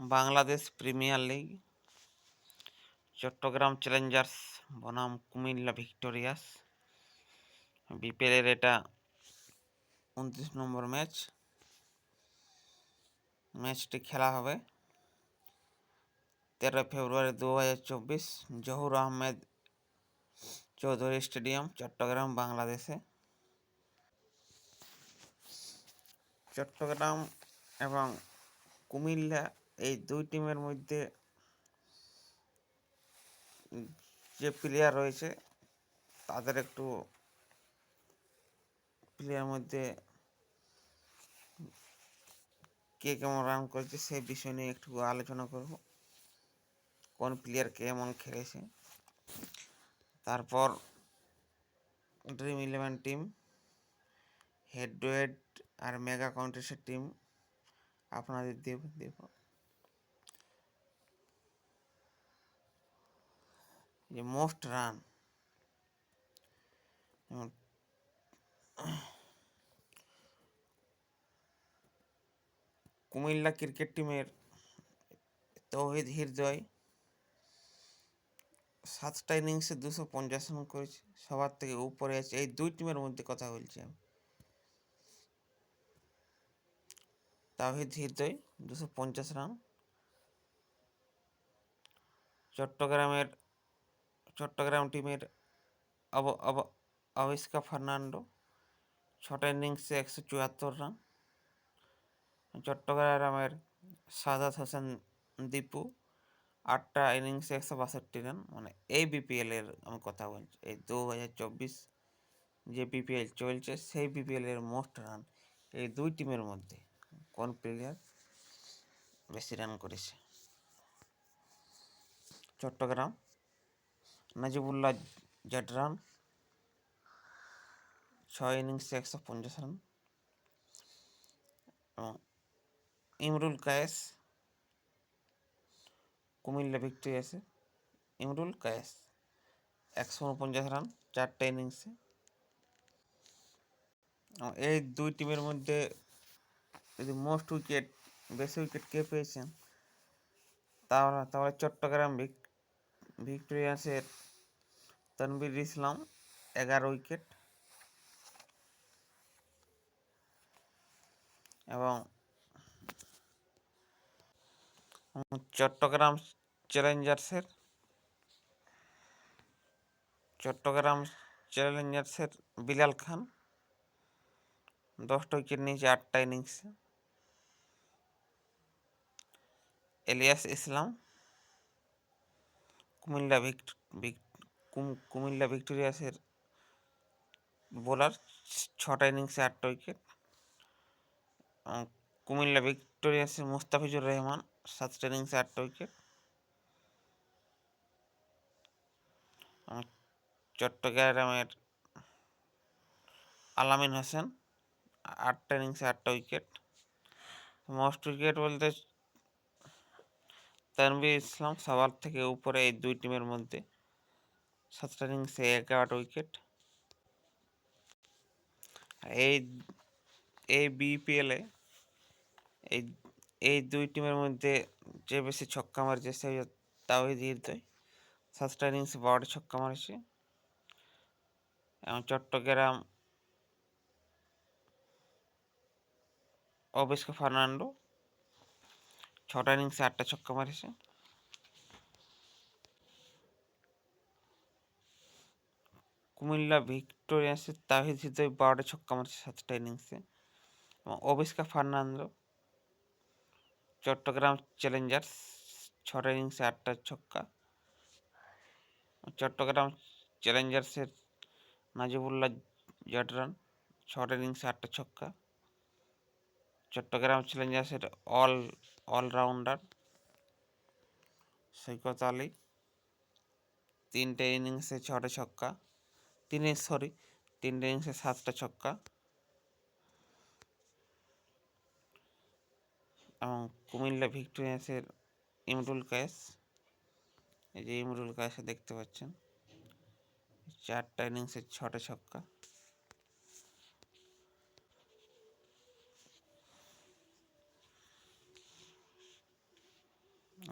Bangladesh Premier League, Chattogram Challengers বনাম Comilla victorious. বিপিএলের এটা 29 নম্বর ম্যাচ। ম্যাচটি খেলা হবে 13 ফেব্রুয়ারি 2024 জহুর আহমেদ চৌধুরী স্টেডিয়াম, চট্টগ্রাম, বাংলাদেশে। চট্টগ্রাম এবং কুমিল্লা এই দুই টিমের মধ্যে যে প্লেয়ার রয়েছে তাদের একটু প্লেয়ার মধ্যে কে কেমন রান করেছে সেই বিষয় নিয়ে একটু আলোচনা করব, কোন প্লেয়ার কেমন খেলেছে। তারপর dream 11 team, head to head আর মেগা কন্টেস্টের টিম আপনাদের দেব। যে মোস্ট রান, কুমিল্লা ক্রিকেট টিমের তৌহিদ হৃদয় 7টা ইনিংসে 250 রান করেছে, সবার থেকে উপরে আছে। এই দুই টিমের মধ্যে কথা বলছি আমি। তৌহিদ হৃদয় 250 রান। চট্টগ্রাম টিমের আবিষ্কা ফার্নান্ডো 6টা ইনিংসে 174 রান। চট্টগ্রামের সাদাত হোসেন দীপু 8টা ইনিংসে 162 রান। মানে এই বিপিএলের আমি কথা বলছি, এই 2024 যে বিপিএল চলছে সেই বিপিএলের মোস্ট রান এই দুই টিমের মধ্যে কোন প্লেয়ার বেশি রান করেছে? চট্টগ্রাম নাজিবুল্লাহ জাডরান 6 ইনিংসে 150 রান এবং ইমরুল কায়েস কুমিল্লা ভিক্টোরিয়াসে, ইমরুল কায়েস 149 রান 4টা ইনিংসে। এই দুই টিমের মধ্যে যদি মোস্ট উইকেট, বেশি উইকেট কে পেয়েছেন তাহলে চট্টগ্রাম ভিক্টোরিয়াসের তানভীর ইসলাম 11 উইকেট এবং চট্টগ্রাম চ্যালেঞ্জার্সের বিলাল খান 10টা উইকেট নিয়েছে 8টা ইনিংসে। এলিয়াস ইসলাম কুমিল্লা ভিক্টোরিয়াসের বোলার 6টা ইনিংসে 8টা উইকেট। কুমিল্লা ভিক্টোরিয়াসের মুস্তাফিজুর রহমান 7টা ইনিংসে 8টা উইকেট। চট্টগ্রামের আলামিন হোসেন 8টা ইনিংসে 8টা উইকেট। মোস্ট উইকেট বলতে তানভীর ইসলাম সবার থেকে উপরে এই দুই টিমের মধ্যে 7টা ইনিংসে 11টা উইকেট। এই বিপিএলে এই দুই টিমের মধ্যে যে বেশি ছক্কা মারছে সে তাওহিদ হৃদয় 7টা ইনিংসে 12টা ছক্কা মারছে এবং চট্টগ্রাম আবিষ্কা ফার্নান্ডো 6টা ইনিংসে 8টা ছক্কা মারেছে। কুমিল্লা ভিক্টোরিয়াসের তাওহিদ হৃদয় 12টা ছক্কা মারছে 7টা ইনিংসে এবং আবিষ্কা ফার্নান্ডো চট্টগ্রাম চ্যালেঞ্জার্স 6টা ইনিংসে 8টা ছক্কা। চট্টগ্রাম চ্যালেঞ্জার্সের নাজিবুল্লাহ জাডরান 6টা ইনিংসে 8টা ছক্কা। চট্টগ্রাম চ্যালেঞ্জার্সের অলরাউন্ডার সৈকত আলী 3টে ইনিংসে 6টা ছক্কা, 3টে ইনিংসে 7টা ছক্কা এবং কুমিল্লা ভিক্টোরিয়াসের ইমরুল কায়েস, এই যে ইমরুল কায়েসে দেখতে পাচ্ছেন 4টা ইনিংসে 6টা ছক্কা।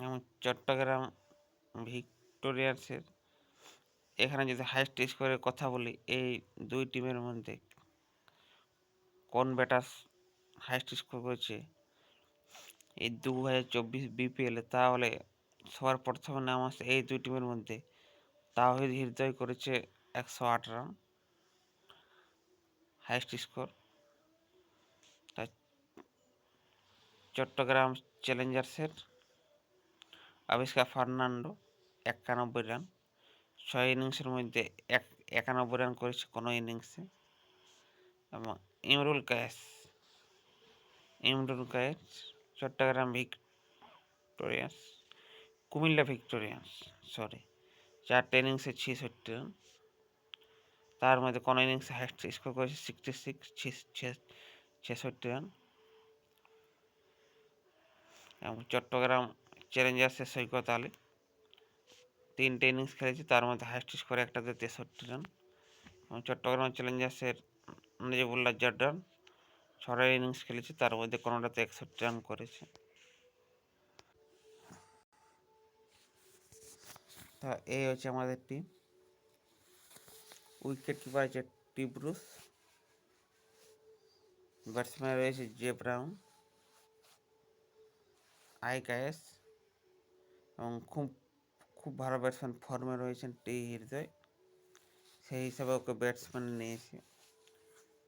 এবং চট্টগ্রাম ভিক্টোরিয়ান্সের এখানে যদি হাইয়েস্ট স্কোরের কথা বলি, এই দুই টিমের মধ্যে কোন ব্যাটার হাইয়েস্ট স্কোর করেছে এই 2024 বিপিএলে, তাহলে সবার প্রথমে নাম আসে এই দুই টিমের মধ্যে। তাওহিদ হৃদয় করেছে 108 রান হাইয়েস্ট স্কোর। তাই চট্টগ্রাম চ্যালেঞ্জার্সের আবিষ্কার ফার্নান্ডো 91 রান, 6 ইনিংসের মধ্যে 91 রান করেছে কোনো ইনিংসে। এবং ইমরুল কায়েস চট্টগ্রাম কুমিল্লা ভিক্টোরিয়ান্স 4টে ইনিংসে 66 রান, তার মধ্যে কোনো ইনিংসে হাইয়েস্ট স্কোর করেছে 66 রান। এবং চট্টগ্রাম চ্যালেঞ্জার্সের সৈকত আলী 3টে ইনিংস খেলেছে, তার মধ্যে হাইয়েস্ট স্কোর একটাতে 63 রান। এবং চট্টগ্রাম চ্যালেঞ্জার্সের নজিবুল্লাহ জর্ডান 6টা ইনিংস খেলেছে, তার মধ্যে কোনোটাতে 61 রান করেছে। তা এই হচ্ছে আমাদের টিম। উইকেট কিপার আছে টি ব্রুস, ব্যাটসম্যান রয়েছে জে ব্রাউন, আইকায়েস, এবং খুব ভালো ব্যাটসম্যান ফর্মে রয়েছেন টি হৃদয়, সেই হিসাবে ওকে ব্যাটসম্যান নিয়েছি।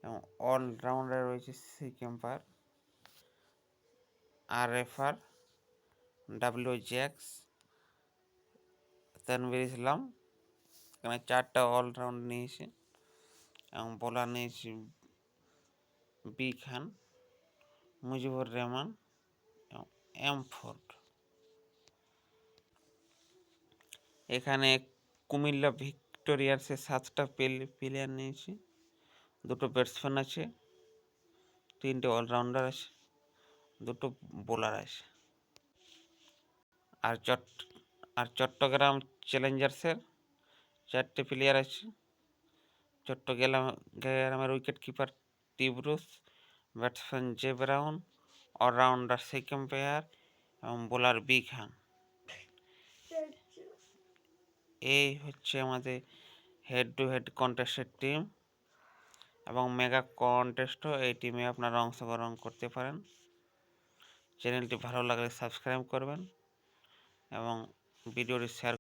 এবং অলরাউন্ডার রয়েছে সি ক্যাম্পার, আর এফআর, ডাব্লিউ জ্যাক্স, তানভীর ইসলাম। এখানে 4টা অলরাউন্ড নিয়েছি। এবং বোলার নিয়েছি বি খান, মুজিবুর রহমান এবং এম ফোর্ড। এখানে কুমিল্লা ভিক্টোরিয়ান্সের 7টা প্লেয়ার নিয়েছি, 2টো ব্যাটসম্যান আছে, 3টে অলরাউন্ডার আছে, 2টো বোলার আছে। আর চট্টগ্রাম চ্যালেঞ্জার্সের 4টে প্লেয়ার আছে। চট্টগ্রামের wicket keeper T Bruce, batsman J Brown, allrounder C Camper এবং বোলার বি খান। এই হচ্ছে আমাদের হেড টু হেড কন্টেস্টের টিম। এবং মেগা কন্টেস্টও এই টিমে আপনারা অংশগ্রহণ করতে পারেন। চ্যানেলটি ভালো লাগলে সাবস্ক্রাইব করবেন এবং ভিডিওটি শেয়ার